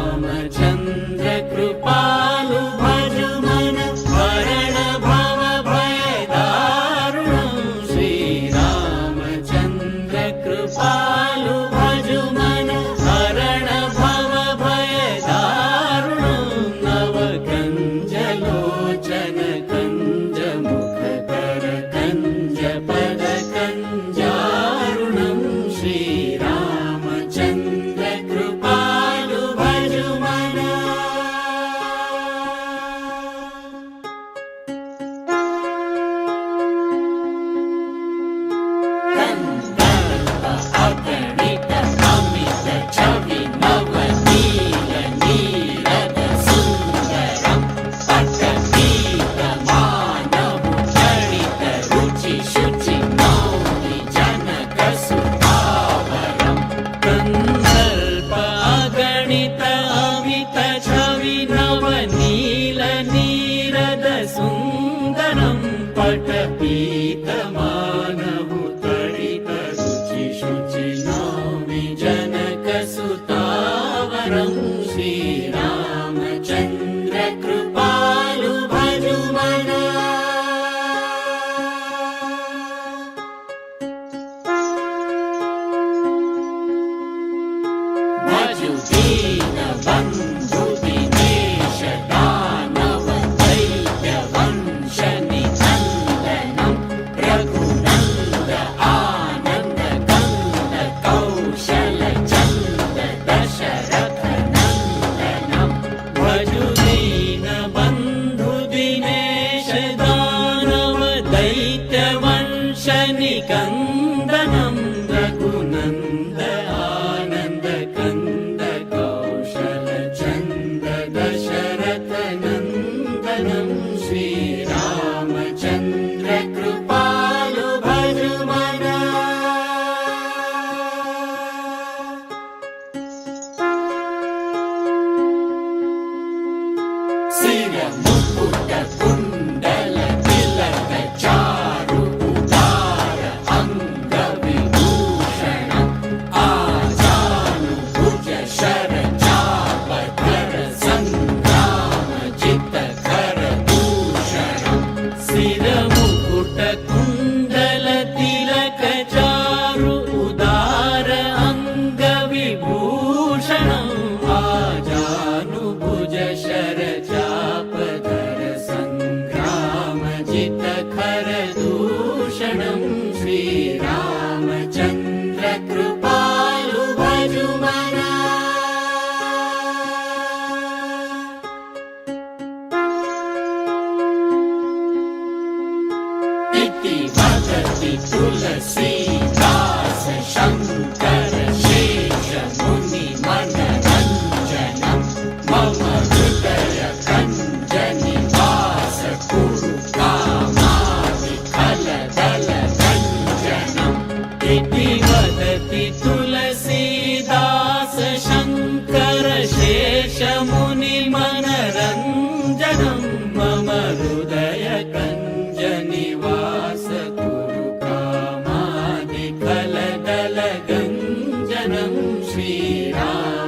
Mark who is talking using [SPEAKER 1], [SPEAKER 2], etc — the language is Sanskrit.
[SPEAKER 1] श्रीरामचन्द्र कृपालु भजु मन हरण भव भय दारुणं श्रीरामचन्द्र कृपालु भजु मन हरण भव भय दारुणं नव कंज लोचन कंज मुख कर कंज पद कंजारुणं श्रीरामचन्द्र कृपालु भजु मन कंदर्प अगणित अमित छवि नव नील नीरद सुंदरं पटगीत मानव चरित रुचि शुचि नौमि जनक सुतावरं कंदर्प अगणित अमित छवि नव नील नीरद सुंदरं पटपीत मानव तडित रुचि शुचि नौमि जनक सुतावरं श्रीरामचन्द्र कृपालु भजु मन भजु दीन बन्धु दिनेश दानव दैत्य वंश निनन्दनं रघुनन्द आनन्द कंद कौशल चन्द दशरथ नन्दनं भजु दीन बन्धु दिनेश दानव दैत्य वंश निकन्दनं रघुनन्द आनन्द कंद कौशल चन्द दशरथ नन्दनं श्रीरामचन्द्र कृपालु भजु मन सिर मुकुट कुण्डल तिलक चारु उदार अंग विभूषणं आजानुभुज शर चाप धर संग्राम जित कर दूषणं सिर मुकुट कुण्डल तिलक चारु उदार अंग विभूषणं आजानुभुज शर चाप धर संग्राम जित खर दूषणं श्रीरामचन्द्र कृपालु भजु मन इति वदति तुलसीदास शंकर शेष मुनि मनरंजनं मम हृदय कंज निवास कुरु कामादि खलदल रंजनम् इति वदति तुलसीदास शंकर शेष मुनि मनरंजनं मम हृदय कंज निवास कुरु कामादि खलदल गंजनं श्रीराम